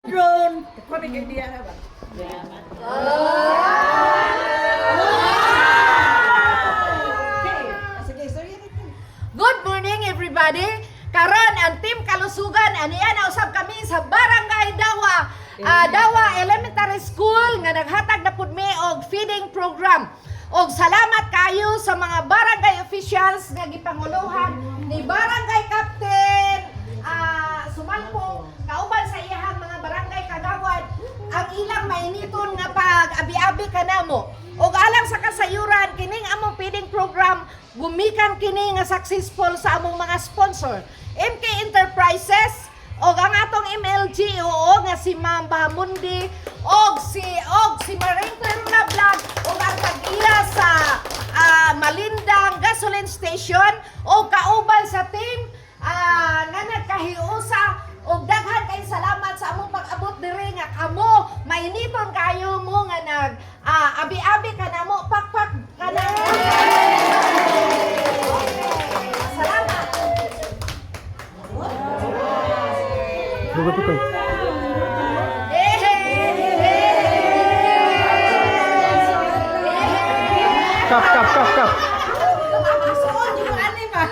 Drone. Kau bikin dia apa? Good morning everybody. Karon ang Team Kalusugan aniya na usab kami sa Barangay Dawa. Dawa Elementary School nga naghatag na pud mi og feeding program. Og salamat kayo sa mga barangay officials nga gipanguluhan ni Barangay Captain Sumalpong kauban sa iyang mga barangay kagawad ang ilang mainiton nga pag-abi-abi kanamo. Og alang sa kasayuran kining among feeding program gumikan kini nga successful sa among mga sponsor. MK Enterprises og ang atong MLGO nga si Ma'am Bahamundi og si Maring Cleruna Vlog og ang tag-iya sa Malindang Gasoline Station og kauban sa team nga nagkahiusa og daghan kay salamat sa among pag-abot diri nga kamo mainiton kayo mo nga nag abi-abi kanamo pakpak kanamo. Salamat. Buka tukoy. Kap. Suon yung ani ba?